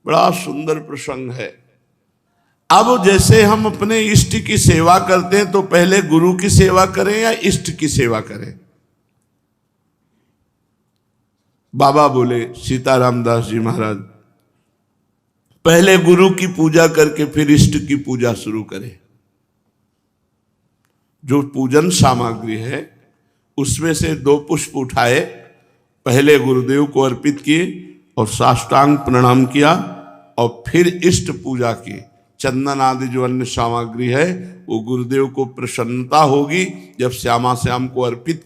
बड़ा सुंदर प्रसंग है। अब जैसे हम अपने इष्ट की सेवा करते हैं तो पहले गुरु की सेवा करें या इष्ट की सेवा करें? बाबा बोले, सीताराम दास जी महाराज, पहले गुरु की पूजा करके फिर इष्ट की पूजा शुरू करें। जो पूजन सामग्री है उसमें से 2 पुष्प उठाए, पहले गुरुदेव को अर्पित किए और साष्टांग प्रणाम किया और फिर इष्ट पूजा की। चंदन आदि जो अन्य सामग्री है वो गुरुदेव को प्रसन्नता होगी जब श्यामा श्याम को अर्पित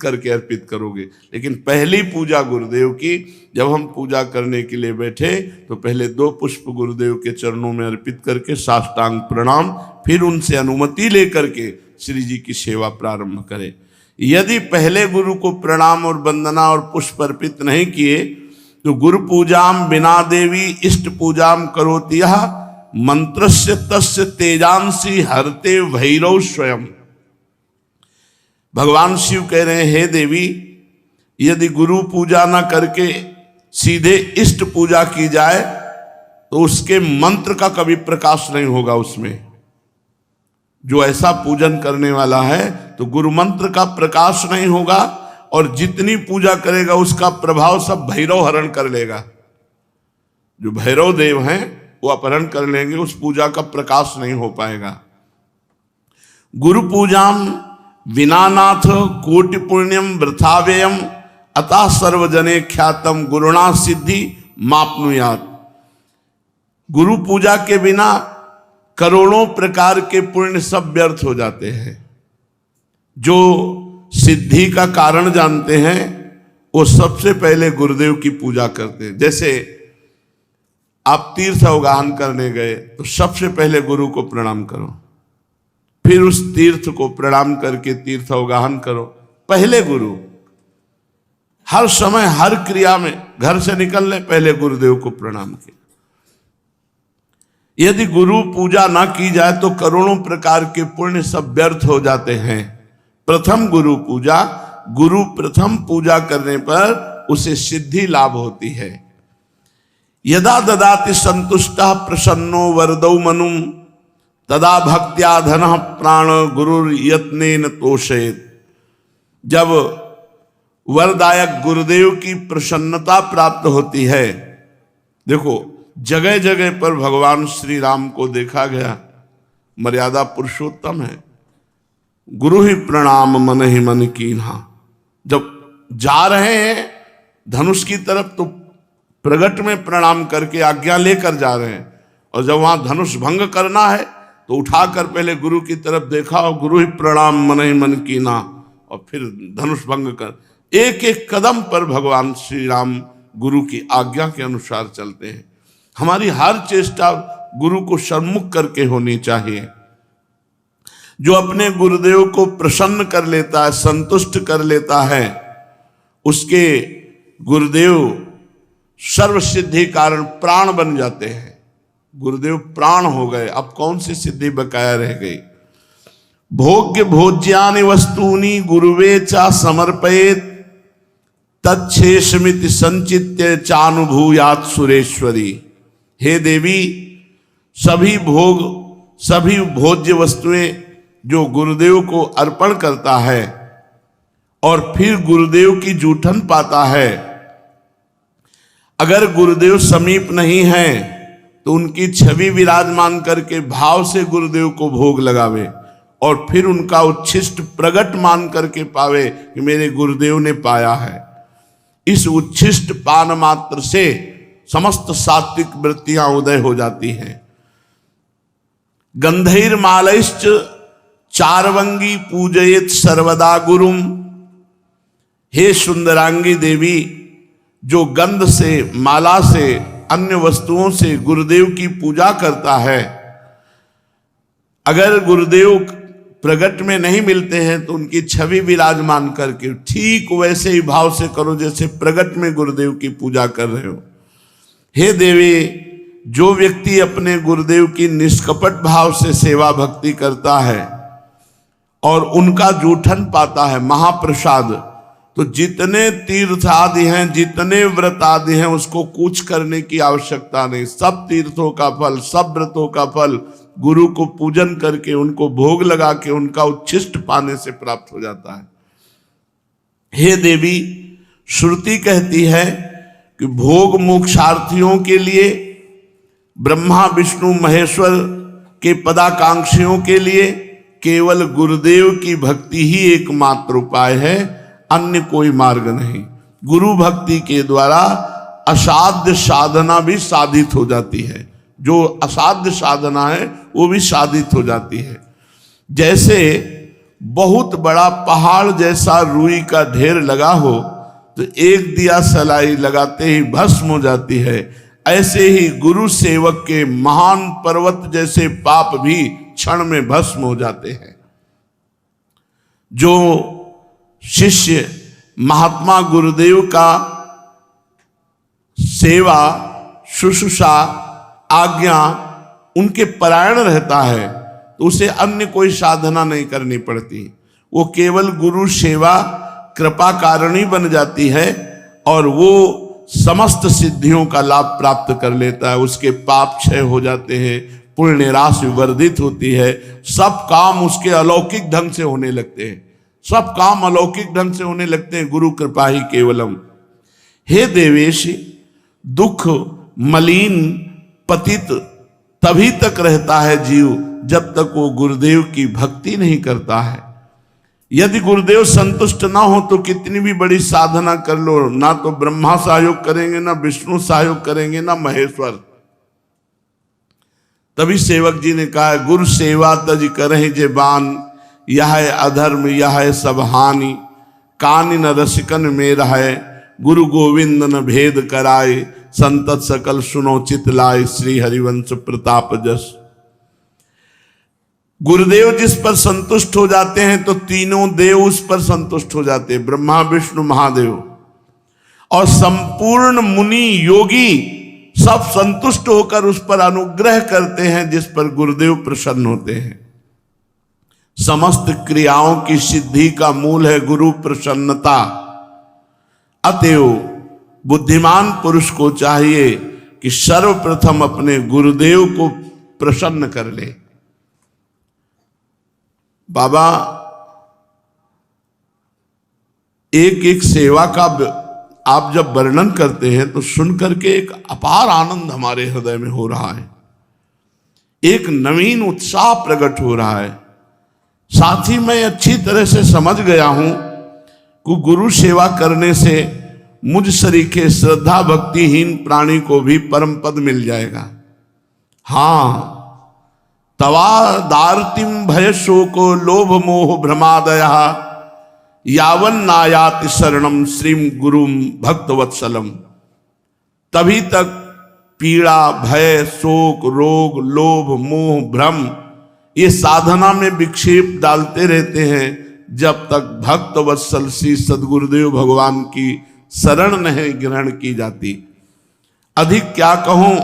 करोगे। लेकिन पहली पूजा गुरुदेव की, जब हम पूजा करने के लिए बैठे तो पहले 2 पुष्प गुरुदेव के चरणों में अर्पित करके साष्टांग प्रणाम, फिर उनसे अनुमति लेकर के श्री जी की सेवा प्रारंभ करें। यदि पहले गुरु को प्रणाम और वंदना और पुष्प अर्पित नहीं किए तो गुरु पूजाम बिना देवी इष्ट पूजाम करोति यः मंत्रस्य तस्य तेजांसी हरते भैरव स्वयं। भगवान शिव कह रहे हैं, हे देवी, यदि गुरु पूजा न करके सीधे इष्ट पूजा की जाए तो उसके मंत्र का कभी प्रकाश नहीं होगा उसमें। जो ऐसा पूजन करने वाला है तो गुरु मंत्र का प्रकाश नहीं होगा और जितनी पूजा करेगा उसका प्रभाव सब भैरव हरण कर लेगा। जो भैरव देव हैं वो अपहरण कर लेंगे, उस पूजा का प्रकाश नहीं हो पाएगा। गुरु पूजाम विनानाथ कोटि पुण्यम वृथाव्ययम अतः सर्वजने ख्यातम गुरुणा सिद्धि मापनुयात। गुरु पूजा के बिना करोड़ों प्रकार के पुण्य सब व्यर्थ हो जाते हैं। जो सिद्धि का कारण जानते हैं वो सबसे पहले गुरुदेव की पूजा करते हैं। जैसे आप तीर्थ अवगाहन करने गए तो सबसे पहले गुरु को प्रणाम करो, फिर उस तीर्थ को प्रणाम करके तीर्थ अवगाहन करो। पहले गुरु, हर समय हर क्रिया में, घर से निकलने पहले गुरुदेव को प्रणाम किया। यदि गुरु पूजा ना की जाए तो करोड़ों प्रकार के पुण्य सब व्यर्थ हो जाते हैं। प्रथम गुरु पूजा, गुरु प्रथम पूजा करने पर उसे सिद्धि लाभ होती है। यदा ददाति संतुष्टः प्रसन्नो वरदौ मनुम तदा भक्त्या धनः प्राण गुरुर यत्नेन तोषेत। जब वरदायक गुरुदेव की प्रसन्नता प्राप्त होती है, देखो जगह जगह पर भगवान श्री राम को देखा गया, मर्यादा पुरुषोत्तम है। गुरु ही प्रणाम मन ही मन कीन्हा। जब जा रहे हैं धनुष की तरफ तो प्रगट में प्रणाम करके आज्ञा लेकर जा रहे हैं, और जब वहां धनुष भंग करना है तो उठाकर पहले गुरु की तरफ देखा और गुरु ही प्रणाम मन ही मन कीन्हा, और फिर धनुष भंग कर। एक एक कदम पर भगवान श्री राम गुरु की आज्ञा के अनुसार चलते हैं। हमारी हर चेष्टा गुरु को सन्मुख करके होनी चाहिए। जो अपने गुरुदेव को प्रसन्न कर लेता है, संतुष्ट कर लेता है, उसके गुरुदेव सर्व सिद्धि कारण प्राण बन जाते हैं। गुरुदेव प्राण हो गए, अब कौन सी सिद्धि बकाया रह गई। भोग्य भोज्यानि वस्तूनि गुरुवे चा समर्पयेत तच्छेषमिति संचित्य चानुभूयात सुरेश्वरी। हे देवी, सभी भोग, सभी भोज्य वस्तुएं जो गुरुदेव को अर्पण करता है और फिर गुरुदेव की जूठन पाता है, अगर गुरुदेव समीप नहीं है तो उनकी छवि विराजमान करके भाव से गुरुदेव को भोग लगावे और फिर उनका उच्छिष्ट प्रगट मान करके पावे कि मेरे गुरुदेव ने पाया है। इस उच्छिष्ट पान मात्र से समस्त सात्विक वृत्तियां उदय हो जाती हैं। गंधैर मालैश्च चारवंगी पूजयेत सर्वदा गुरुम। हे सुंदरांगी देवी, जो गंध से, माला से, अन्य वस्तुओं से गुरुदेव की पूजा करता है, अगर गुरुदेव प्रगट में नहीं मिलते हैं तो उनकी छवि विराजमान करके ठीक वैसे ही भाव से करो जैसे प्रगट में गुरुदेव की पूजा कर रहे हो। हे देवी, जो व्यक्ति अपने गुरुदेव की निष्कपट भाव से सेवा भक्ति करता है और उनका जूठन पाता है, महाप्रसाद, तो जितने तीर्थ आदि हैं, जितने व्रत आदि हैं, उसको कुछ करने की आवश्यकता नहीं। सब तीर्थों का फल, सब व्रतों का फल गुरु को पूजन करके, उनको भोग लगा के, उनका उच्छिष्ट पाने से प्राप्त हो जाता है। हे देवी, श्रुति कहती है कि भोग मोक्षार्थियों के लिए, ब्रह्मा विष्णु महेश्वर के पदाकांक्षियों के लिए केवल गुरुदेव की भक्ति ही एकमात्र उपाय है, अन्य कोई मार्ग नहीं। गुरु भक्ति के द्वारा असाध्य साधना भी साधित हो जाती है। जो असाध्य साधना है वो भी साधित हो जाती है। जैसे बहुत बड़ा पहाड़ जैसा रुई का ढेर लगा हो तो एक दिया सलाई लगाते ही भस्म हो जाती है, ऐसे ही गुरु सेवक के महान पर्वत जैसे पाप भी क्षण में भस्म हो जाते हैं। जो शिष्य महात्मा गुरुदेव का सेवा, शुश्रूषा, आज्ञा उनके परायण रहता है तो उसे अन्य कोई साधना नहीं करनी पड़ती। वो केवल गुरु सेवा कृपा कारणी बन जाती है और वो समस्त सिद्धियों का लाभ प्राप्त कर लेता है। उसके पाप क्षय हो जाते हैं, पुण्य राशि वर्धित होती है, सब काम उसके अलौकिक ढंग से होने लगते हैं। सब काम अलौकिक ढंग से होने लगते हैं, गुरु कृपा ही केवलम। हे देवेश, दुख मलिन पतित तभी तक रहता है जीव जब तक वो गुरुदेव की भक्ति नहीं करता है। यदि गुरुदेव संतुष्ट ना हो तो कितनी भी बड़ी साधना कर लो, ना तो ब्रह्मा सहयोग करेंगे, ना विष्णु सहयोग करेंगे, ना महेश्वर। तभी सेवक जी ने कहा, गुरु सेवा तज करहि जे बान, यह है अधर्म यह है सब हानि, कानि न रसिकन में रहे, गुरु गोविंद न भेद कराए, संतत सकल सुनो चित लाए, श्री हरिवंश प्रताप जस। गुरुदेव जिस पर संतुष्ट हो जाते हैं तो तीनों देव उस पर संतुष्ट हो जाते हैं, ब्रह्मा विष्णु महादेव, और संपूर्ण मुनि योगी सब संतुष्ट होकर उस पर अनुग्रह करते हैं जिस पर गुरुदेव प्रसन्न होते हैं। समस्त क्रियाओं की सिद्धि का मूल है गुरु प्रसन्नता। अतएव बुद्धिमान पुरुष को चाहिए कि सर्वप्रथम अपने गुरुदेव को प्रसन्न कर ले। बाबा एक एक सेवा का आप जब वर्णन करते हैं तो सुनकर के एक अपार आनंद हमारे हृदय में हो रहा है, एक नवीन उत्साह प्रकट हो रहा है। साथ ही मैं अच्छी तरह से समझ गया हूं कि गुरु सेवा करने से मुझ सरीखे श्रद्धा भक्तिहीन प्राणी को भी परम पद मिल जाएगा। हाँ, तवा दार्तिम भय शोको लोभ मोह भ्रमादया, यावन नायाति शरणम श्रीम गुरुम भक्तवत्सलम। तभी तक पीड़ा, भय, शोक, रोग, लोभ, मोह, भ्रम ये साधना में विक्षेप डालते रहते हैं जब तक भक्त वत्सल श्री सदगुरुदेव भगवान की शरण नहीं ग्रहण की जाती। अधिक क्या कहूं,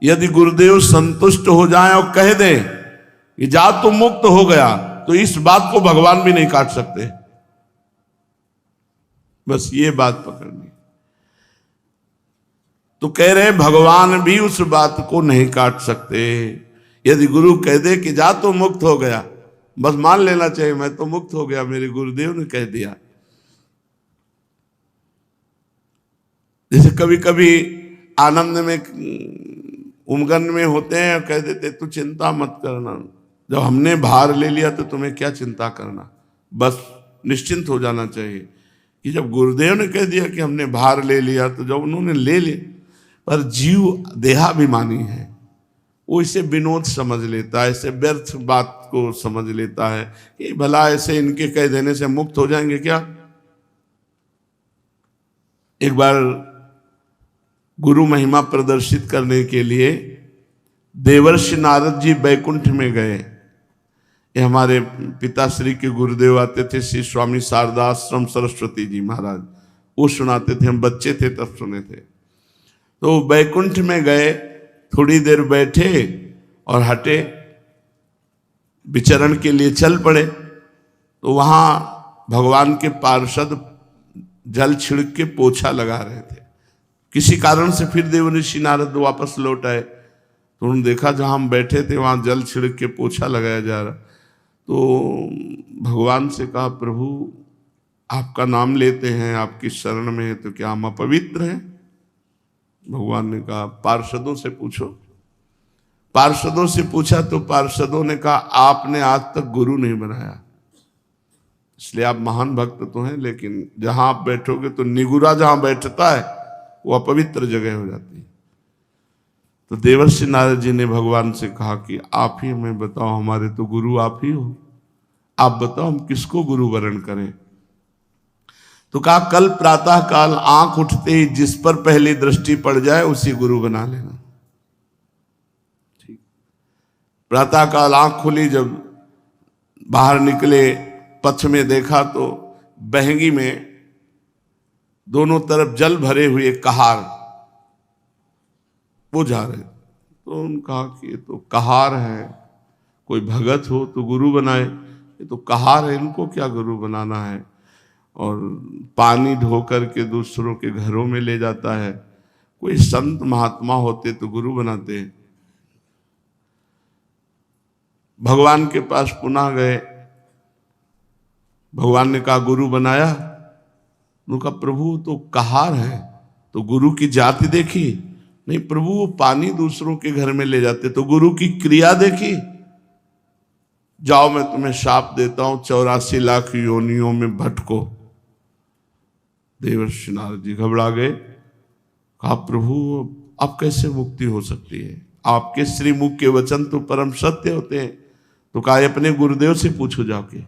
यदि गुरुदेव संतुष्ट हो जाएं और कह दें कि जा तो मुक्त हो गया, तो इस बात को भगवान भी नहीं काट सकते। बस ये बात पकड़नी। तो कह रहे भगवान भी उस बात को नहीं काट सकते। यदि गुरु कह दे कि जा तो मुक्त हो गया, बस मान लेना चाहिए मैं तो मुक्त हो गया, मेरे गुरुदेव ने कह दिया। जैसे कभी कभी आनंद में उमगन में होते हैं और कह देते तू चिंता मत करना, जब हमने भार ले लिया तो तुम्हें क्या चिंता करना, बस निश्चिंत हो जाना चाहिए। कि जब गुरुदेव ने कह दिया कि हमने भार ले लिया तो जब उन्होंने ले लिया, पर जीव देहाभिमानी है, वो इसे विनोद समझ लेता है, इसे व्यर्थ बात को समझ लेता है कि भला ऐसे इनके कह देने से मुक्त हो जाएंगे क्या। एक बार गुरु महिमा प्रदर्शित करने के लिए देवर्षि नारद जी बैकुंठ में गए। ये हमारे पिताश्री के गुरुदेव आते थे, श्री स्वामी शारदाश्रम सरस्वती जी महाराज, वो सुनाते थे, हम बच्चे थे तब सुने थे। तो बैकुंठ में गए, थोड़ी देर बैठे और हटे, विचरण के लिए चल पड़े। तो वहाँ भगवान के पार्षद जल छिड़क के पोछा लगा रहे थे। किसी कारण से फिर देवर्षि नारद वापस लौट आए, तो उन्होंने देखा जहां हम बैठे थे वहां जल छिड़क के पोछा लगाया जा रहा। तो भगवान से कहा, प्रभु आपका नाम लेते हैं, आपकी शरण में है, तो क्या हम अपवित्र हैं? भगवान ने कहा, पार्षदों से पूछो। पार्षदों से पूछा तो पार्षदों ने कहा, आपने आज तक गुरु नहीं बनाया, इसलिए आप महान भक्त तो हैं, लेकिन जहां आप बैठोगे तो निगुरा जहां बैठता है वो अपवित्र जगह हो जाती है। तो देवर्षि नारद जी ने भगवान से कहा कि आप ही हमें बताओ, हमारे तो गुरु आप ही हो, आप बताओ हम किसको गुरु वरण करें। तो कहा, कल प्रातः काल आंख उठते ही जिस पर पहली दृष्टि पड़ जाए उसी गुरु बना लेना। ठीक, प्रातः काल आंख खुली, जब बाहर निकले, पथ में देखा तो बहंगी में दोनों तरफ जल भरे हुए कहार वो जा रहे। तो उन्होंने कहा कि ये तो कहार है, कोई भगत हो तो गुरु बनाए, ये तो कहार है, इनको क्या गुरु बनाना है। और पानी ढो करके दूसरों के घरों में ले जाता है, कोई संत महात्मा होते तो गुरु बनाते। भगवान के पास पुनः गए, भगवान ने कहा, गुरु बनाया? उनका, प्रभु तो कहार है, तो गुरु की जाति देखी? नहीं प्रभु, वो पानी दूसरों के घर में ले जाते, तो गुरु की क्रिया देखी? जाओ मैं तुम्हें शाप देता हूं, 84 लाख योनियों में भटको। देवर्षि नारद जी घबरा गए, कहा, प्रभु अब कैसे मुक्ति हो सकती है? आपके श्रीमुख के वचन तो परम सत्य होते हैं। तो कहा, अपने गुरुदेव से पूछो जाके,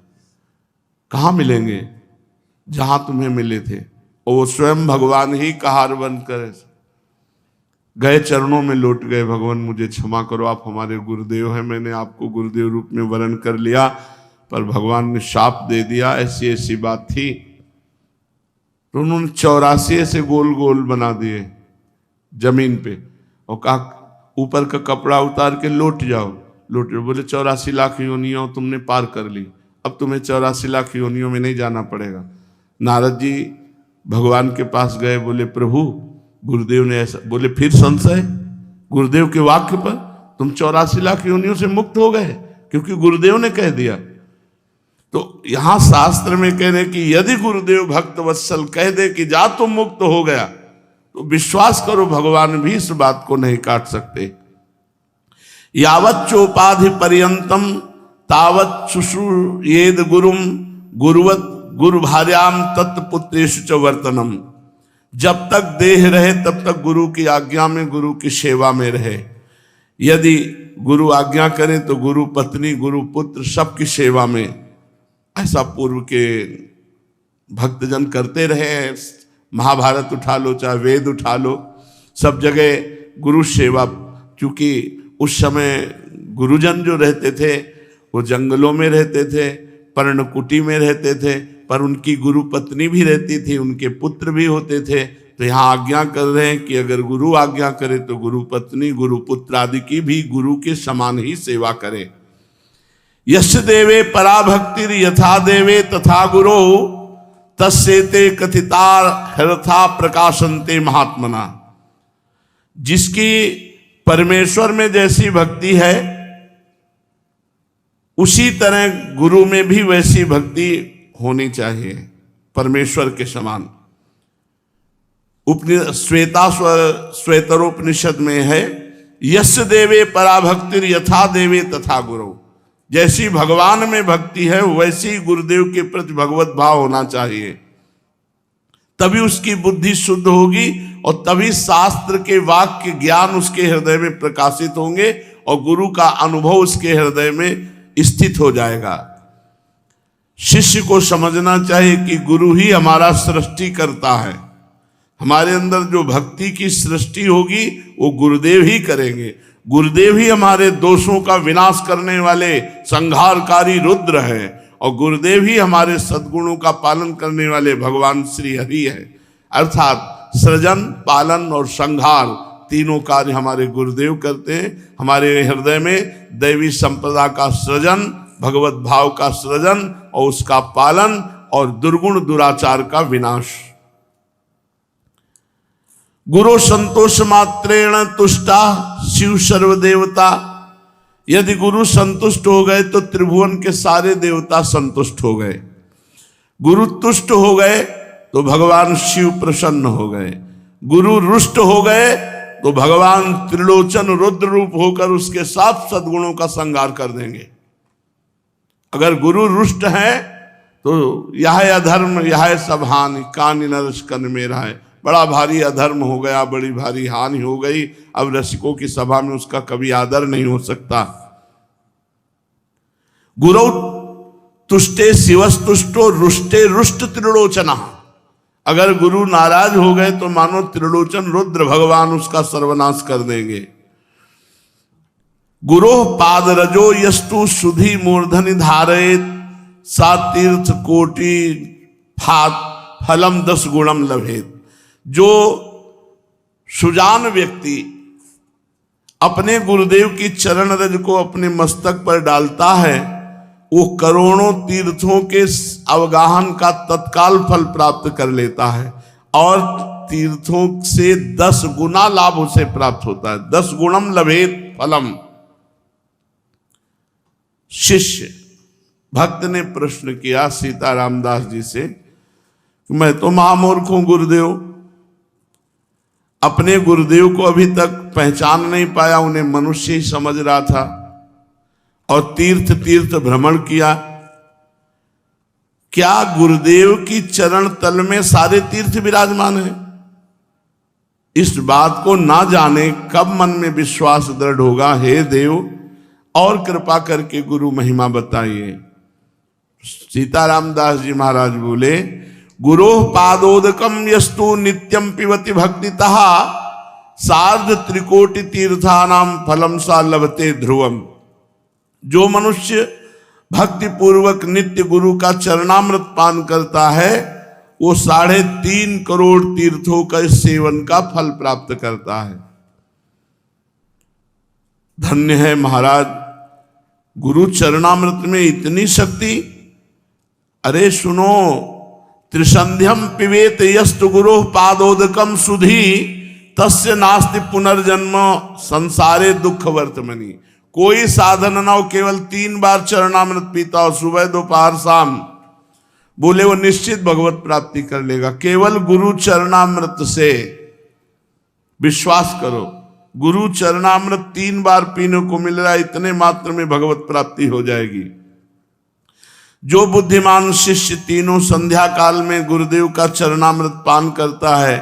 कहाँ मिलेंगे? जहां तुम्हें मिले थे। और वो स्वयं भगवान ही कहार बनकर गए, चरणों में लौट गए, भगवान मुझे क्षमा करो, आप हमारे गुरुदेव हैं, मैंने आपको गुरुदेव रूप में वरण कर लिया, पर भगवान ने शाप दे दिया, ऐसी ऐसी बात थी। तो उन्होंने 84 ऐसे गोल गोल बना दिए जमीन पे, और कहा ऊपर का कपड़ा उतार के लौट जाओ। बोले 84 लाख योनियों तुमने पार कर ली, अब तुम्हें 84 लाख योनियों में नहीं जाना पड़ेगा। नारद जी भगवान के पास गए, बोले प्रभु गुरुदेव ने ऐसा बोले, फिर संशय गुरुदेव के वाक्य पर? तुम 84 लाख योनियों से मुक्त हो गए क्योंकि गुरुदेव ने कह दिया। तो यहां शास्त्र में कह रहे कि यदि गुरुदेव भक्त वत्सल कह दे कि जा तुम मुक्त हो गया, तो विश्वास करो भगवान भी इस बात को नहीं काट सकते। यावत चोपाधि पर्यंतम तावत शुश्रूयेद गुरुम गुरुवत गुरु भार्याम तत्पुत्रेषु च वर्तनम। जब तक देह रहे तब तक गुरु की आज्ञा में, गुरु की सेवा में रहे। यदि गुरु आज्ञा करे तो गुरु पत्नी, गुरु पुत्र सबकी सेवा में। ऐसा पूर्व के भक्तजन करते रहे हैं। महाभारत उठा लो, चाहे वेद उठा लो, सब जगह गुरु सेवा। क्योंकि उस समय गुरुजन जो रहते थे वो जंगलों में रहते थे, पर्णकुटी में रहते थे, पर उनकी गुरु पत्नी भी रहती थी, उनके पुत्र भी होते थे। तो यहाँ आज्ञा कर रहे हैं कि अगर गुरु आज्ञा करे तो गुरु पत्नी, गुरु पुत्र आदि की भी गुरु के समान ही सेवा करें। यश देवे पराभक्तिर यथा देवे तथा गुरो तस्सेते कथिता हरथा प्रकाशन्ते महात्मना। जिसकी परमेश्वर में जैसी भक्ति है उसी तरह गुरु में भी वैसी भक्ति होनी चाहिए, परमेश्वर के समान। श्वेतरोपनिषद में है, यश देवे पराभक्तिर यथा देवे तथा गुरु। जैसी भगवान में भक्ति है वैसी गुरुदेव के प्रति भगवत भाव होना चाहिए, तभी उसकी बुद्धि शुद्ध होगी और तभी शास्त्र के वाक्य ज्ञान उसके हृदय में प्रकाशित होंगे और गुरु का अनुभव उसके हृदय में स्थित हो जाएगा। शिष्य को समझना चाहिए कि गुरु ही हमारा सृष्टि करता है। हमारे अंदर जो भक्ति की सृष्टि होगी वो गुरुदेव ही करेंगे। गुरुदेव ही हमारे दोषों का विनाश करने वाले संहारकारी रुद्र है और गुरुदेव ही हमारे सद्गुणों का पालन करने वाले भगवान श्री हरि है। अर्थात सृजन, पालन और संहार तीनों कार्य हमारे गुरुदेव करते हैं। हमारे हृदय में दैवी संपदा का सृजन, भगवत भाव का सृजन और उसका पालन और दुर्गुण दुराचार का विनाश गुरु संतोष मात्रेण तुष्टा शिव सर्वदेवता। यदि गुरु संतुष्ट हो गए तो त्रिभुवन के सारे देवता संतुष्ट हो गए। गुरु तुष्ट हो गए तो भगवान शिव प्रसन्न हो गए। गुरु रुष्ट हो गए तो भगवान त्रिलोचन रुद्र रूप होकर उसके सात सद्गुणों का संहार कर देंगे। अगर गुरु रुष्ट है तो यह अधर्म यह सब हानि कानि नरस कन मेरा है। बड़ा भारी अधर्म हो गया, बड़ी भारी हानि हो गई। अब रसिकों की सभा में उसका कभी आदर नहीं हो सकता। गुरु तुष्टे शिवस्तुष्टो रुष्टे रुष्ट त्रिलोचना। अगर गुरु नाराज हो गए तो मानो त्रिलोचन रुद्र भगवान उसका सर्वनाश कर देंगे। गुरो पादरजो यस्तु सुधि मूर्धनि धारयेत सा तीर्थ कोटि फलम 10 गुणम लभेत। जो सुजान व्यक्ति अपने गुरुदेव की चरण रज को अपने मस्तक पर डालता है वो करोड़ों तीर्थों के अवगाहन का तत्काल फल प्राप्त कर लेता है और तीर्थों से 10 गुना लाभ उसे प्राप्त होता है। 10 गुणम लभेत फलम। शिष्य भक्त ने प्रश्न किया सीताराम दास जी से, मैं तो महामूर्ख हूं गुरुदेव, अपने गुरुदेव को अभी तक पहचान नहीं पाया, उन्हें मनुष्य ही समझ रहा था और तीर्थ तीर्थ भ्रमण किया। क्या गुरुदेव की चरण तल में सारे तीर्थ विराजमान हैं? इस बात को ना जाने कब मन में विश्वास दृढ़ होगा। हे देव और कृपा करके गुरु महिमा बताइए। सीताराम दास जी महाराज बोले, गुरो पादोदकम यस्तु नित्यम पिबति भक्तितः सार्ध त्रिकोटि तीर्थानाम फलम सा लभते ध्रुवम। जो मनुष्य भक्ति पूर्वक नित्य गुरु का चरणामृत पान करता है वो 3.5 करोड़ तीर्थों का सेवन का फल प्राप्त करता है। धन्य है महाराज, गुरु चरणामृत में इतनी शक्ति। अरे सुनो, त्रिसंध्यम पिबेत यस्तु गुरु पादोदकम सुधि तस्य नास्ति पुनर्जन्म संसारे दुख वर्तमनि। कोई साधन ना हो, केवल 3 बार चरणामृत पीता हो, सुबह दोपहर शाम, बोले वो निश्चित भगवत प्राप्ति कर लेगा। केवल गुरु चरणामृत से विश्वास करो, गुरु चरणामृत 3 बार पीने को मिल रहा है, इतने मात्र में भगवत प्राप्ति हो जाएगी। जो बुद्धिमान शिष्य तीनों संध्या काल में गुरुदेव का चरणामृत पान करता है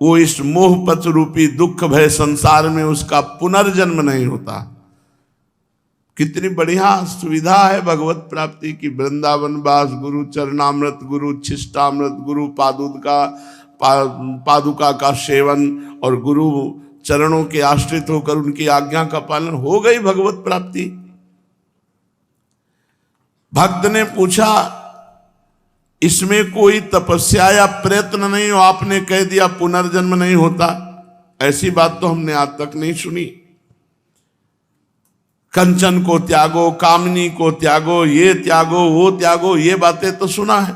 वो इस मोहपथ रूपी दुख भय संसार में उसका पुनर्जन्म नहीं होता। कितनी बढ़िया सुविधा है भगवत प्राप्ति की। वृंदावन वास, गुरु चरणामृत, गुरु छिष्टामृत, गुरु पादुका का सेवन और गुरु चरणों के आश्रित होकर उनकी आज्ञा का पालन, हो गई भगवत प्राप्ति। भक्त ने पूछा, इसमें कोई तपस्या या प्रयत्न नहीं हो? आपने कह दिया पुनर्जन्म नहीं होता। ऐसी बात तो हमने आज तक नहीं सुनी। कंचन को त्यागो, कामनी को त्यागो, ये त्यागो वो त्यागो, ये बातें तो सुना है।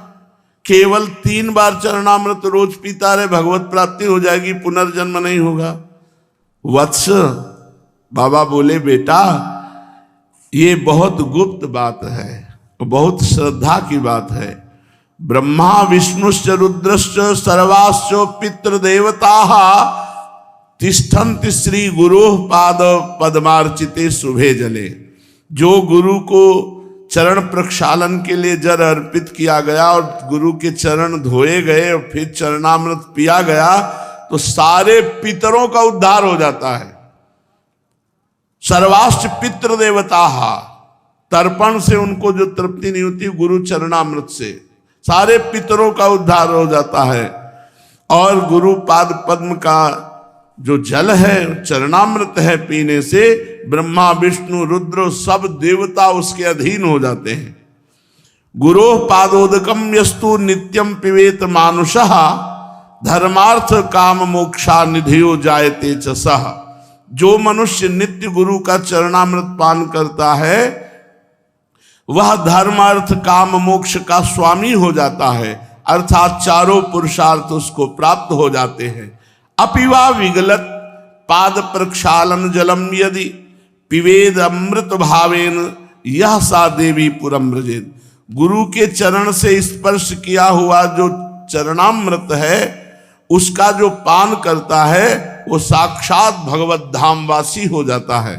केवल 3 बार चरणामृत रोज पीता रहे, भगवत प्राप्ति हो जाएगी, पुनर्जन्म नहीं होगा। वत्स, बाबा बोले, बेटा ये बहुत गुप्त बात है, बहुत श्रद्धा की बात है। ब्रह्मा विष्णुश्च रुद्रश्च सर्वाश्च पितृदेवताः तिष्ठन्ति श्री गुरु पाद पद्मार्चिते शुभे जले। जो गुरु को चरण प्रक्षालन के लिए जल अर्पित किया गया और गुरु के चरण धोए गए और फिर चरणामृत पिया गया तो सारे पितरों का उद्धार हो जाता है। सर्वाश्च पितृदेवताः, तर्पण से उनको जो तृप्ति नहीं होती, गुरु चरणामृत से सारे पितरों का उद्धार हो जाता है। और गुरु पाद पद्म का जो जल है, चरणामृत है, पीने से ब्रह्मा विष्णु रुद्र सब देवता उसके अधीन हो जाते हैं। गुरो पादोदकम यस्तु नित्यम पिबेत मानुषः धर्मार्थ काम मोक्षा निधियो जायते च सः। जो मनुष्य नित्य गुरु का चरणामृत पान करता है वह धर्म अर्थ काम मोक्ष का स्वामी हो जाता है, अर्थात चारों पुरुषार्थ उसको प्राप्त हो जाते हैं। अपिवा विगलत पाद प्रक्षालन जलम यदि पिवेद अमृत भावेन यह सा देवी पुरम ब्रजेत। गुरु के चरण से स्पर्श किया हुआ जो चरणामृत है उसका जो पान करता है वो साक्षात भगवत धाम वासी हो जाता है।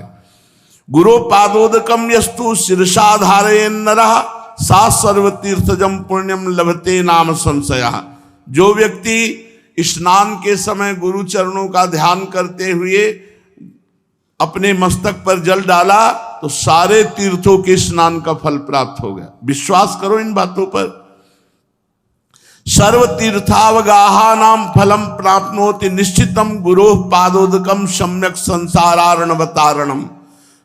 गुरु पादोदकम यस्तु शीर्षा धारयेन नरः सा सर्वतीर्थजम पुण्यम लभते नाम संशया। जो व्यक्ति स्नान के समय गुरु चरणों का ध्यान करते हुए अपने मस्तक पर जल डाला तो सारे तीर्थों के स्नान का फल प्राप्त हो गया। विश्वास करो इन बातों पर। सर्व तीर्थावगाहा नाम फलम प्राप्नोति निश्चितम गुरो पादोदकम सम्यक संसारार्णवतारणम।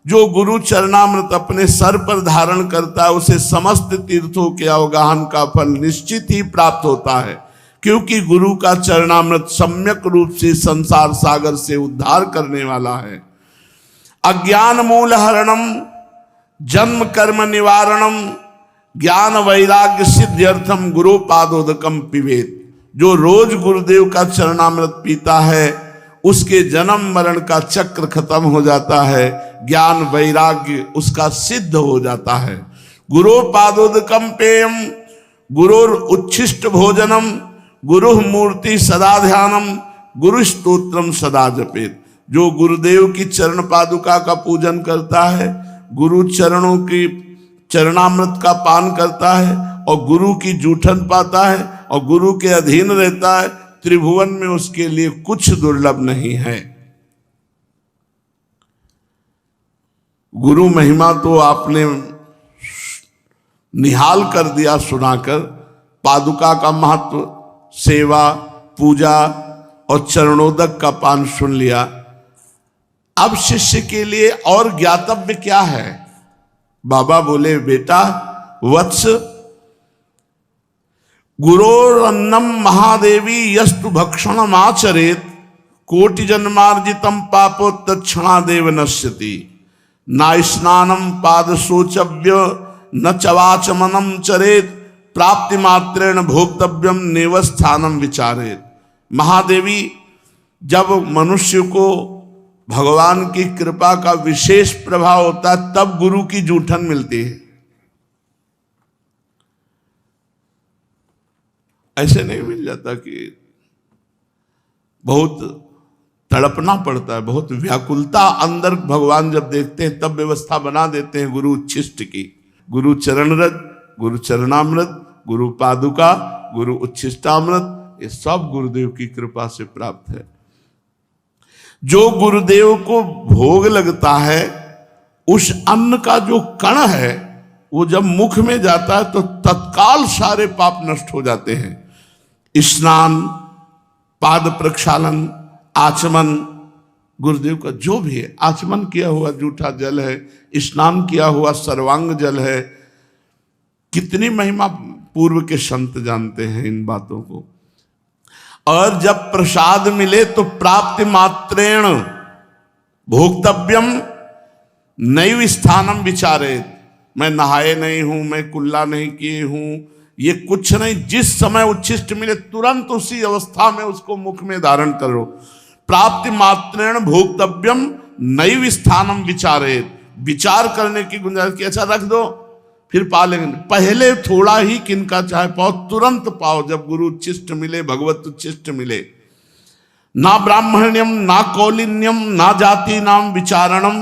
जो गुरु चरणामृत अपने सर पर धारण करता है उसे समस्त तीर्थों के अवगाहन का फल निश्चित ही प्राप्त होता है, क्योंकि गुरु का चरणामृत सम्यक रूप से संसार सागर से उद्धार करने वाला है। अज्ञान मूल हरणम जन्म कर्म निवारणम ज्ञान वैराग्य सिद्ध्यर्थम गुरु पादोदकम पिबेत। जो रोज गुरुदेव का चरणामृत पीता है उसके जन्म मरण का चक्र खत्म हो जाता है, ज्ञान वैराग्य उसका सिद्ध हो जाता है। गुरु पादोदकम पेयम गुरुर उच्छिष्ट भोजनम गुरु मूर्ति सदा ध्यानम गुरु स्तोत्रम सदा जपेत। जो गुरुदेव की चरण पादुका का पूजन करता है, गुरु चरणों की चरणामृत का पान करता है और गुरु की जूठन पाता है और गुरु के अधीन रहता है, त्रिभुवन में उसके लिए कुछ दुर्लभ नहीं है। गुरु महिमा तो आपने निहाल कर दिया सुनाकर। पादुका का महत्व, सेवा, पूजा और चरणोदक का पान सुन लिया। अब शिष्य के लिए और ज्ञातव्य क्या है? बाबा बोले, बेटा वत्स गुरोरन्नम महादेवी यस्तु भक्षणम आचरेत कोटि जन्मार्जितम पापो तत्क्षणादेव नश्यति। न स्नानम पाद शोचव्य न चवाचमनम चरेत प्राप्ति मात्रेण भोक्तव्यम नेवस्थानम विचारेत। महादेवी, जब मनुष्य को भगवान की कृपा का विशेष प्रभाव होता है तब गुरु की जूठन मिलती है। ऐसे नहीं मिल जाता कि बहुत तड़पना पड़ता है, बहुत व्याकुलता अंदर भगवान जब देखते हैं तब व्यवस्था बना देते हैं गुरु उच्छिष्ट की। गुरु चरणरज, गुरु चरणामृत, गुरु पादुका, गुरु उच्छिष्टामृत, ये सब गुरुदेव की कृपा से प्राप्त है। जो गुरुदेव को भोग लगता है उस अन्न का जो कण है वो जब मुख में जाता है तो तत्काल सारे पाप नष्ट हो जाते हैं। स्नान, पाद प्रक्षालन, आचमन, गुरुदेव का जो भी है, आचमन किया हुआ जूठा जल है, स्नान किया हुआ सर्वांग जल है। कितनी महिमा पूर्व के संत जानते हैं इन बातों को। और जब प्रसाद मिले तो प्राप्ति मात्रेण भोक्तव्यम नैव स्थानम विचारेत। मैं नहाए नहीं हूं, मैं कुल्ला नहीं किए हूं, ये कुछ नहीं। जिस समय उच्छिष्ट मिले तुरंत उसी अवस्था में उसको मुख में धारण करो। प्राप्ति मात्रेण भोक्तव्यम नैव स्थानम विचारेत। विचार करने की गुंजाइश की, अच्छा रख दो फिर पा लेंगे, पहले थोड़ा ही किनका चाहे पाओ, तुरंत पाओ जब गुरु उच्छिष्ट मिले, भगवत उच्छिष्ट मिले। ना ब्राह्मण्यम ना कौलिन्यम ना जाति नाम विचारणम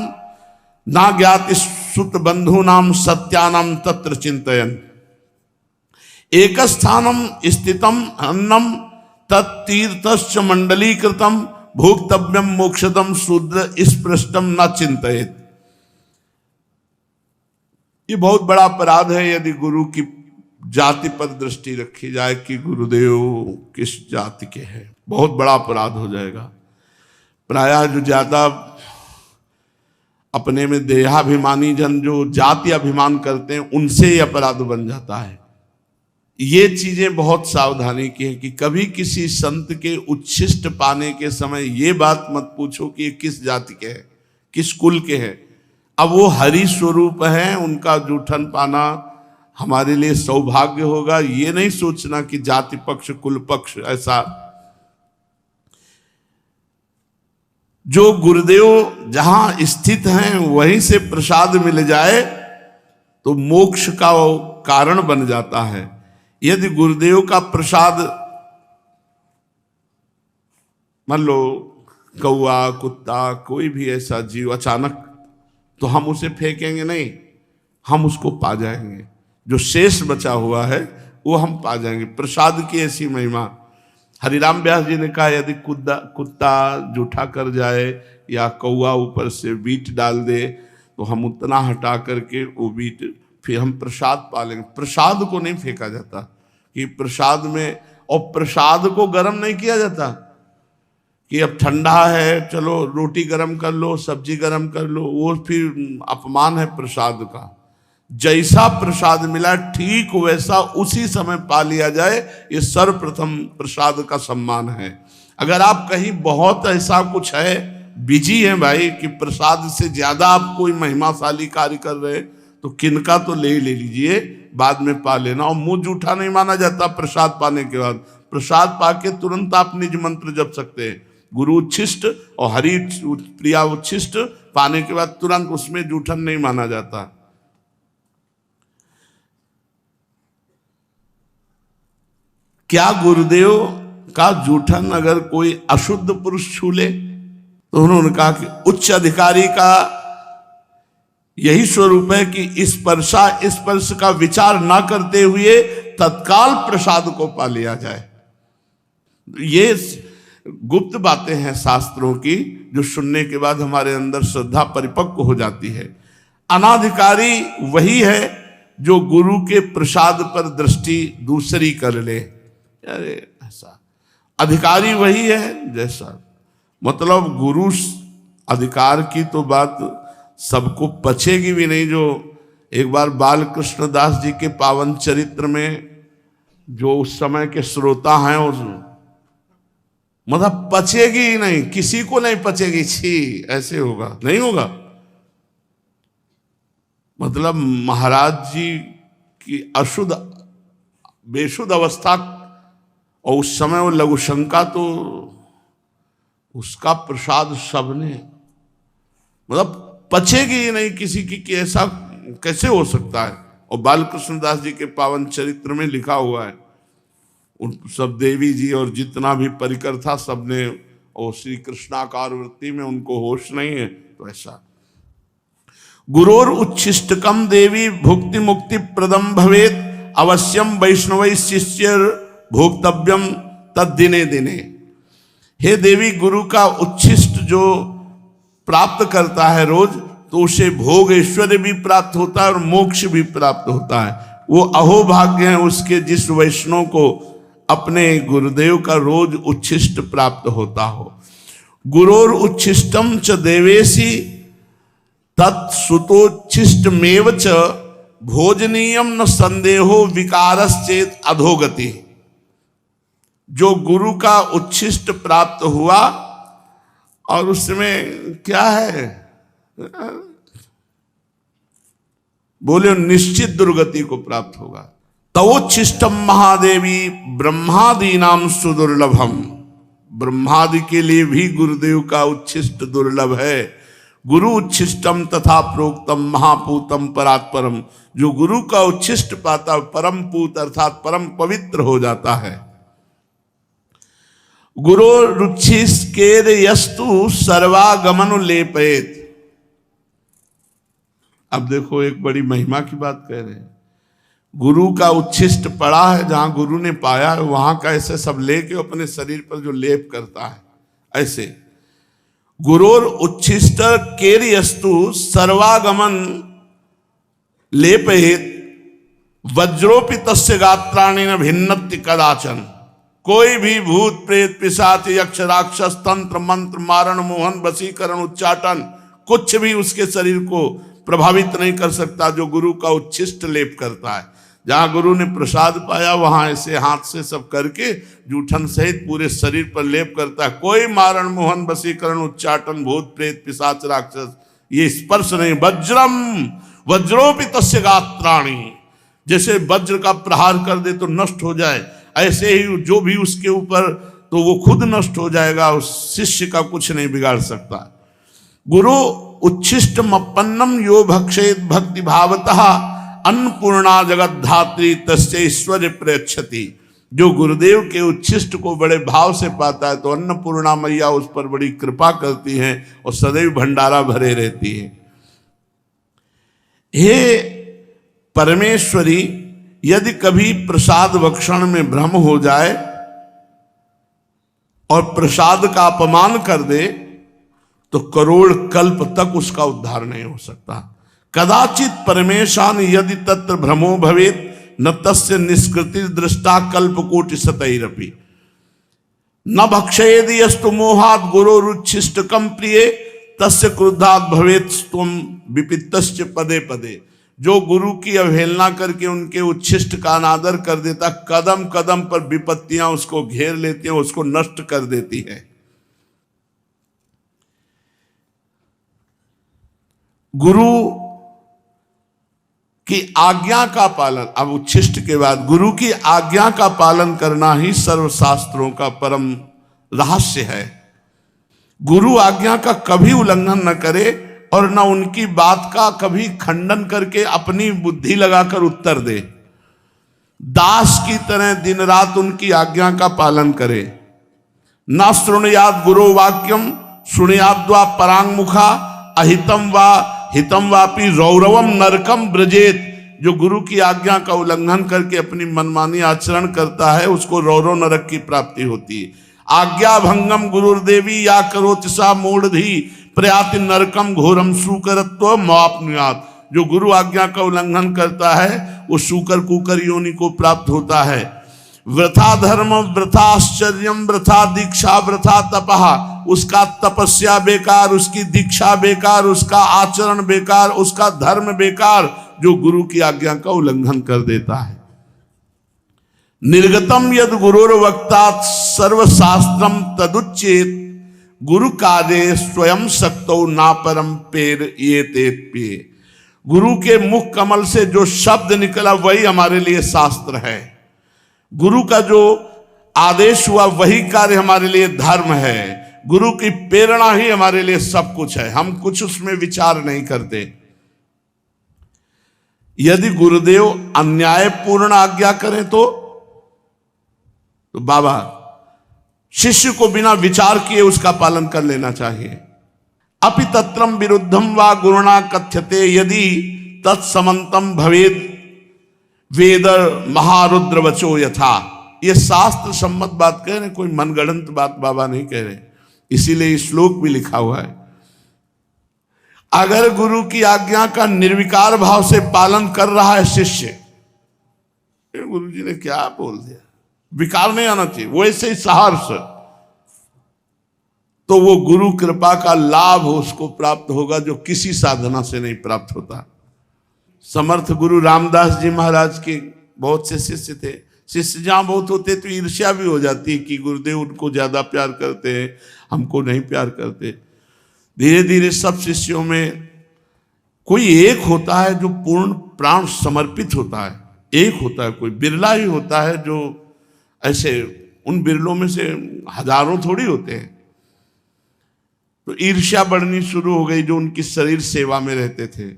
ना ज्ञाति सुत बंधु नाम सत्यानाम तत्र चिंतयन। एक स्थानम स्थितम अन्नम तत्तीर्थश्च मंडलीकृतम भोक्तव्यम मोक्षदम शूद्र स्पृष्टम न चिंतयेत। ये बहुत बड़ा अपराध है यदि गुरु की जाति पर दृष्टि रखी जाए कि गुरुदेव किस जाति के हैं। बहुत बड़ा अपराध हो जाएगा। प्रायः जो ज्यादा अपने में देहाभिमानी जन जो जाति अभिमान करते हैं उनसे ही अपराध बन जाता है। ये चीजें बहुत सावधानी की है कि कभी किसी संत के उच्छिष्ट पाने के समय ये बात मत पूछो कि ये किस जाति के हैं, किस कुल के हैं। अब वो हरि स्वरूप हैं, उनका जूठन पाना हमारे लिए सौभाग्य होगा। ये नहीं सोचना कि जाति पक्ष कुल पक्ष ऐसा। जो गुरुदेव जहां स्थित हैं वहीं से प्रसाद मिल जाए तो मोक्ष का वो कारण बन जाता है। यदि गुरुदेव का प्रसाद, मान लो कौआ, कुत्ता, कोई भी ऐसा जीव अचानक, तो हम उसे फेंकेंगे नहीं, हम उसको पा जाएंगे। जो शेष बचा हुआ है वो हम पा जाएंगे। प्रसाद की ऐसी महिमा। हरिराम व्यास जी ने कहा यदि कुत्ता जूठा कर जाए या कौआ ऊपर से बीट डाल दे तो हम उतना हटा करके वो बीट फिर हम प्रसाद पा लेंगे। प्रसाद को नहीं फेंका जाता कि प्रसाद में, और प्रसाद को गर्म नहीं किया जाता कि अब ठंडा है चलो रोटी गर्म कर लो, सब्जी गर्म कर लो, वो फिर अपमान है प्रसाद का। जैसा प्रसाद मिला ठीक वैसा उसी समय पा लिया जाए, ये सर्वप्रथम प्रसाद का सम्मान है। अगर आप कहीं बहुत ऐसा कुछ है, बिजी है भाई कि प्रसाद से ज्यादा आप कोई महिमाशाली कार्य कर रहे हैं, तो किनका तो ले लीजिए, बाद में पा लेना। और मुंह जूठा नहीं माना जाता प्रसाद पाने के बाद। प्रसाद पाके तुरंत आप निज मंत्र जप सकते हैं। गुरु उच्छिष्ट और हरि प्रिया उच्छिष्ट पाने के बाद तुरंत उसमें जूठन नहीं माना जाता। क्या गुरुदेव का जूठन अगर कोई अशुद्ध पुरुष छू ले? तो उन्होंने कहा कि उच्च अधिकारी का यही स्वरूप है कि स्पर्श का विचार ना करते हुए तत्काल प्रसाद को पा लिया जाए। ये गुप्त बातें हैं शास्त्रों की, जो सुनने के बाद हमारे अंदर श्रद्धा परिपक्व हो जाती है। अनाधिकारी वही है जो गुरु के प्रसाद पर दृष्टि दूसरी कर ले। अरे ऐसा अधिकारी वही है जैसा, मतलब गुरु अधिकार की तो बात सबको पचेगी भी नहीं। जो एक बार बाल कृष्ण दास जी के पावन चरित्र में जो उस समय के श्रोता हैं, उस मतलब पचेगी ही नहीं, किसी को नहीं पचेगी। छी, ऐसे होगा नहीं होगा। मतलब महाराज जी की अशुद्ध बेशुद्ध अवस्था, और उस समय वो लघु शंका, तो उसका प्रसाद सबने, मतलब पचेगी ही नहीं किसी की कि ऐसा कैसे हो सकता है। और बालकृष्ण दास जी के पावन चरित्र में लिखा हुआ है, उन सब देवी जी और जितना भी परिकर था सबने, और श्री कृष्णाकार वृत्ति में उनको होश नहीं है। तो ऐसा गुरोर उच्छिष्टकम देवी भुक्ति मुक्ति प्रदम भवेत अवश्यम वैष्णव शिष्य भोक्तव्यम तद दिने दिने। हे देवी, गुरु का उच्छिष्ट जो प्राप्त करता है रोज, तो उसे भोग ऐश्वर्य भी प्राप्त होता है और मोक्ष भी प्राप्त होता है। वो अहोभाग्य है उसके जिस वैष्णव को अपने गुरुदेव का रोज उच्छिष्ट प्राप्त होता हो। गुरोर उच्छिष्टम च देवेशी तत्सुतोच्छिष्टमेव च भोजनीयम न संदेहो विकारश्चेत अधोगति। जो गुरु का उच्छिष्ट प्राप्त हुआ और उसमें क्या है, बोले निश्चित दुर्गति को प्राप्त होगा। तवोच्छिष्टम महादेवी ब्रह्मादि नाम सुदुर्लभम। ब्रह्मादि के लिए भी गुरुदेव का उच्छिष्ट दुर्लभ है। गुरु उच्छिष्टम तथा प्रोक्तम महापूतम परात्परम। जो गुरु का उच्छिष्ट पाता परम पूत अर्थात परम पवित्र हो जाता है। गुरु रुचिस्केर यस्तु सर्वागमन लेपेत। अब देखो एक बड़ी महिमा की बात कह रहे हैं। गुरु का उच्छिष्ट पड़ा है, जहां गुरु ने पाया है वहां का ऐसे सब लेके अपने शरीर पर जो लेप करता है, ऐसे गुरोर उच्छिष्ट केर्यस्तु सर्वागमन लेपेत वज्रोपि तस्य गात्राणि न भिन्नति कदाचन। कोई भी भूत प्रेत पिशाच यक्ष राक्षस तंत्र मंत्र मारण मोहन वशीकरण उच्चाटन कुछ भी उसके शरीर को प्रभावित नहीं कर सकता जो गुरु का उच्छिष्ट लेप करता है। जहां गुरु ने प्रसाद पाया वहां ऐसे हाथ से सब करके जूठन सहित पूरे शरीर पर लेप करता है। कोई मारण मोहन वशीकरण उच्चाटन भूत प्रेत पिशाच राक्षस ये स्पर्श नहीं। वज्रम वज्रोपि तस्य गात्राणि। जैसे वज्र का प्रहार कर दे तो नष्ट हो जाए, ऐसे ही जो भी उसके ऊपर तो वो खुद नष्ट हो जाएगा, उस शिष्य का कुछ नहीं बिगाड़ सकता। गुरु उच्छिष्टमपन्नम यो भक्षेत भक्ति भावतः अन्नपूर्णा जगत धात्री तस्य ऐश्वर्य प्रयच्छति। जो गुरुदेव के उच्छिष्ट को बड़े भाव से पाता है तो अन्नपूर्णा मैया उस पर बड़ी कृपा करती हैं और सदैव भंडारा भरे रहती है। हे परमेश्वरी, यदि कभी प्रसाद भक्षण में भ्रम हो जाए और प्रसाद का अपमान कर दे तो करोड़ कल्प तक उसका उद्धार नहीं हो सकता। कदाचित परमेशान यदि तत्र भ्रमो भवेत न तस्य निष्कृति दृष्टा कल्प कोटि सतैरपि न भक्षयेदि यस्तु मोहात् गुरोरुच्छिष्टकम प्रिय तस्य क्रुद्धात् भवेत् त्वं विपित्तश्च पदे पदे। जो गुरु की अवहेलना करके उनके उच्छिष्ट का अनादर कर देता, कदम कदम पर विपत्तियां उसको घेर लेती हैं, उसको नष्ट कर देती है। गुरु की आज्ञा का पालन, अब उच्छिष्ट के बाद गुरु की आज्ञा का पालन करना ही सर्वशास्त्रों का परम रहस्य है। गुरु आज्ञा का कभी उल्लंघन न करे और न उनकी बात का कभी खंडन करके अपनी बुद्धि लगाकर उत्तर दे। दास की तरह दिन रात उनकी आज्ञा का पालन करे। न शृणुयाद गुरो वाक्यम शृणुयाद्वा परांगमुखा अहितम वा हितम वापि रौरवम नरकम ब्रजेत। जो गुरु की आज्ञा का उल्लंघन करके अपनी मनमानी आचरण करता है उसको रौरव नरक की प्राप्ति होती है। आज्ञा भंगम गुरुर्देवी या करोति सा मूढ़धि प्रयाति नरकम घोरम सुकरत्व मापनुयात। जो गुरु आज्ञा का उल्लंघन करता है वो सूकर कुकर योनि को प्राप्त होता है। वृथा धर्म वृथा आश्चर्यम वृथा दीक्षा वृथा तपहा। उसका तपस्या बेकार, उसकी दीक्षा बेकार, उसका आचरण बेकार, उसका धर्म बेकार, जो गुरु की आज्ञा का उल्लंघन कर देता है। निर्गतम यद गुरुर वक्तात् सर्वशास्त्रम तदुच्चेत गुरु कार्ये स्वयं शक्तो ना परम पेर ये तेप्ये। गुरु के मुख कमल से जो शब्द निकला वही हमारे लिए शास्त्र है। गुरु का जो आदेश हुआ वही कार्य हमारे लिए धर्म है। गुरु की प्रेरणा ही हमारे लिए सब कुछ है, हम कुछ उसमें विचार नहीं करते। यदि गुरुदेव अन्यायपूर्ण आज्ञा करें तो बाबा शिष्य को बिना विचार किए उसका पालन कर लेना चाहिए। अपि तत्रम विरुद्धम वा गुरुणा कथ्यते यदि तत्समंतम भवेद वेद महारुद्र वचो यथा। ये शास्त्र सम्मत बात कह रहे, कोई मनगढ़ंत बात बाबा नहीं कह रहे, इसीलिए श्लोक भी लिखा हुआ है। अगर गुरु की आज्ञा का निर्विकार भाव से पालन कर रहा है शिष्य, गुरु जी ने क्या बोल दिया, विकार नहीं आना चाहिए, वैसे ही सहर्ष, तो वो गुरु कृपा का लाभ उसको प्राप्त होगा जो किसी साधना से नहीं प्राप्त होता। समर्थ गुरु रामदास जी महाराज के बहुत से शिष्य थे। शिष्य जहां बहुत होते तो ईर्ष्या भी हो जाती है कि गुरुदेव उनको ज्यादा प्यार करते हैं, हमको नहीं प्यार करते। धीरे धीरे सब शिष्यों में कोई एक होता है जो पूर्ण प्राण समर्पित होता है, एक होता है, कोई बिरला ही होता है जो ऐसे, उन बिरलों में से हजारों थोड़ी होते हैं। तो ईर्ष्या बढ़नी शुरू हो गई जो उनकी शरीर सेवा में रहते थे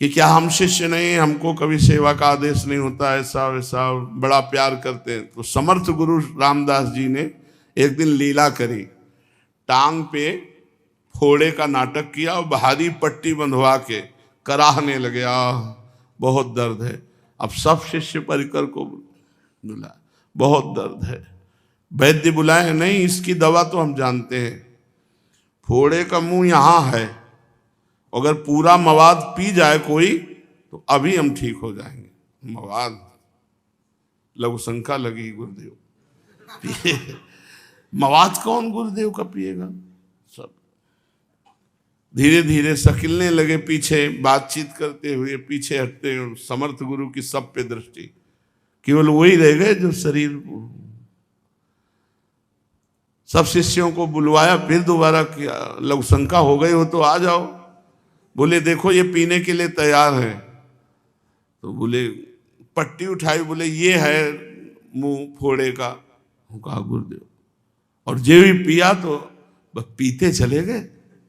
कि क्या हम शिष्य नहीं, हमको कभी सेवा का आदेश नहीं होता, ऐसा वैसा, बड़ा प्यार करते हैं। तो समर्थ गुरु रामदास जी ने एक दिन लीला करी, टांग पे फोड़े का नाटक किया और भारी पट्टी बंधवा के कराहने लगे, बहुत दर्द है। अब सब शिष्य परिकर को बुला, बहुत दर्द है, वैद्य बुलाए, नहीं इसकी दवा तो हम जानते हैं, फोड़े का मुंह यहाँ है, अगर पूरा मवाद पी जाए कोई तो अभी हम ठीक हो जाएंगे। मवाद लघु शंका लगी, गुरुदेव मवाद कौन गुरुदेव का पिएगा। सब धीरे धीरे सकिलने लगे, पीछे बातचीत करते हुए पीछे हटते। समर्थ गुरु की सब पे दृष्टि, केवल वही रह गए जो शरीर। सब शिष्यों को बुलवाया, फिर दोबारा किया, लघु शंका हो गई हो तो आ जाओ। बोले देखो ये पीने के लिए तैयार है। तो बोले पट्टी उठाई, बोले ये है मुंह फोड़े का, कहा गुरुदेव, और जे भी पिया तो बस पीते चले गए,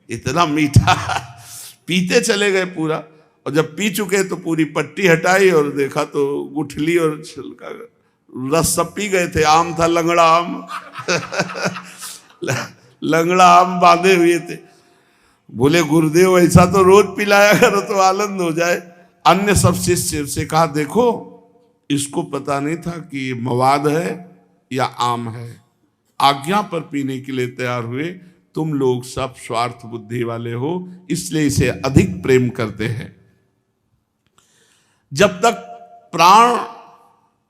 इतना मीठा पीते चले गए पूरा। और जब पी चुके तो पूरी पट्टी हटाई और देखा तो गुठली और छिलका रस सब पी गए थे। आम था लंगड़ा आम लंगड़ा आम बांधे हुए थे। बोले गुरुदेव ऐसा तो रोज पिलाया करो तो आनंद हो जाए। अन्य सब शिष्य से कहा देखो इसको पता नहीं था कि ये मवाद है या आम है, आज्ञा पर पीने के लिए तैयार हुए। तुम लोग सब स्वार्थ बुद्धि वाले हो, इसलिए इसे अधिक प्रेम करते हैं। जब तक प्राण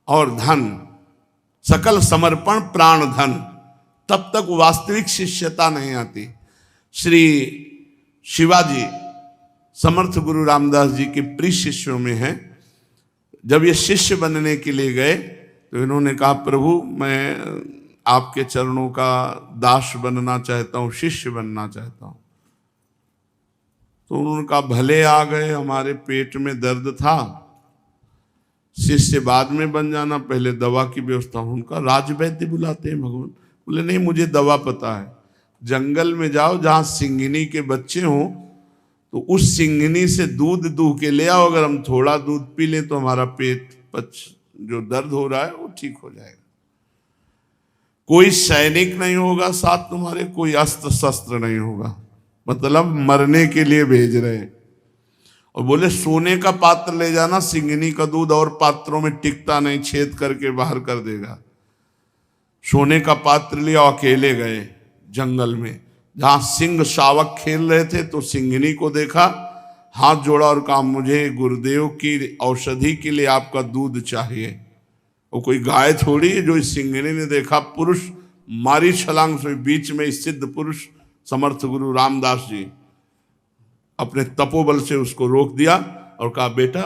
और धन, सकल समर्पण प्राण धन, तब तक वास्तविक शिष्यता नहीं आती। श्री शिवाजी समर्थ गुरु रामदास जी के प्रिय शिष्यों में हैं। जब ये शिष्य बनने के लिए गए तो इन्होंने कहा प्रभु मैं आपके चरणों का दास बनना चाहता हूँ, शिष्य बनना चाहता हूँ। तो उन्होंने कहा भले आ गए, हमारे पेट में दर्द था, शिष्य बाद में बन जाना, पहले दवा की व्यवस्था। उनका राजवैद्य बुलाते हैं भगवान। बोले नहीं मुझे दवा पता है, जंगल में जाओ जहाँ सिंघनी के बच्चे हों तो उस सिंघनी से दूध दूह के ले आओ, अगर हम थोड़ा दूध पी लें तो हमारा पेट जो दर्द हो रहा है वो ठीक हो जाएगा। कोई सैनिक नहीं होगा साथ तुम्हारे, कोई अस्त्र शस्त्र नहीं होगा, मतलब मरने के लिए भेज रहे हैं। और बोले सोने का पात्र ले जाना, सिंघनी का दूध और पात्रों में टिकता नहीं, छेद करके बाहर कर देगा। सोने का पात्र लिया, अकेले गए जंगल में जहां सिंह शावक खेल रहे थे। तो सिंघनी को देखा, हाथ जोड़ा और कहा मुझे गुरुदेव की औषधि के लिए आपका दूध चाहिए। वो कोई गाय थोड़ी है जो इस सिंघनी ने देखा, पुरुष मारी छलांग से, बीच में सिद्ध पुरुष समर्थ गुरु रामदास जी अपने तपोबल से उसको रोक दिया और कहा बेटा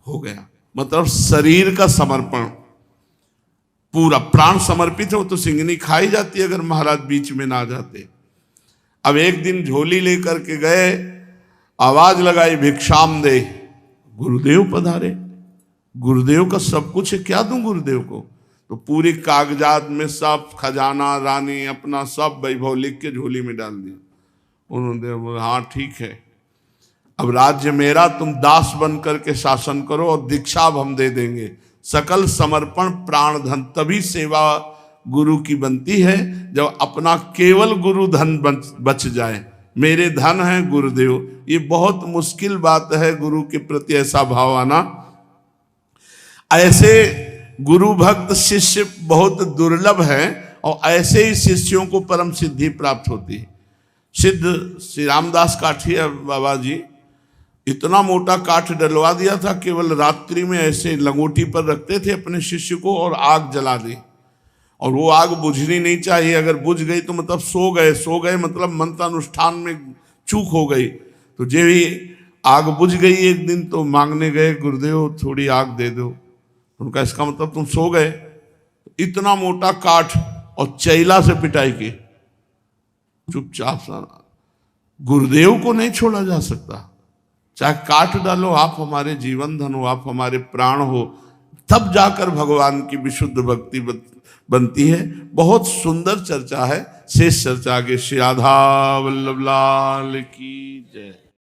हो गया। मतलब शरीर का समर्पण, पूरा प्राण समर्पित हो तो सिंघनी खाई जाती अगर महाराज बीच में ना जाते। अब एक दिन झोली लेकर के गए, आवाज लगाई भिक्षाम दे, गुरुदेव पधारे। गुरुदेव का सब कुछ है, क्या दूं गुरुदेव को? तो पूरी कागजात में सब खजाना रानी अपना सब वैभव लिख के झोली में डाल दिया। उन्होंने बोला हाँ ठीक है, अब राज्य मेरा, तुम दास बन करके शासन करो और दीक्षा अब हम दे देंगे। सकल समर्पण प्राण धन, तभी सेवा गुरु की बनती है जब अपना केवल गुरु धन बच जाए। मेरे धन है गुरुदेव, ये बहुत मुश्किल बात है गुरु के प्रति ऐसा भाव आना। ऐसे गुरु भक्त शिष्य बहुत दुर्लभ है और ऐसे ही शिष्यों को परम सिद्धि प्राप्त होती है। सिद्ध श्री रामदास काठिया बाबा जी इतना मोटा काठ डलवा दिया था, केवल रात्रि में ऐसे लंगोटी पर रखते थे अपने शिष्य को और आग जला दी। और वो आग बुझनी नहीं चाहिए, अगर बुझ गई तो मतलब सो गए मतलब मंत्र अनुष्ठान में चूक हो गई। तो जे भी आग बुझ गई एक दिन तो मांगने गए गुरुदेव थोड़ी आग दे दो। उनका इसका मतलब तुम सो गए। इतना मोटा काठ और चैला से पिटाई की, चुपचाप सा। गुरुदेव को नहीं छोड़ा जा सकता, चाहे काट डालो, आप हमारे जीवन धन हो, आप हमारे प्राण हो, तब जाकर भगवान की विशुद्ध भक्ति बनती है। बहुत सुंदर चर्चा है, शेष चर्चा आगे। श्री राधा वल्लभ लाल की जय।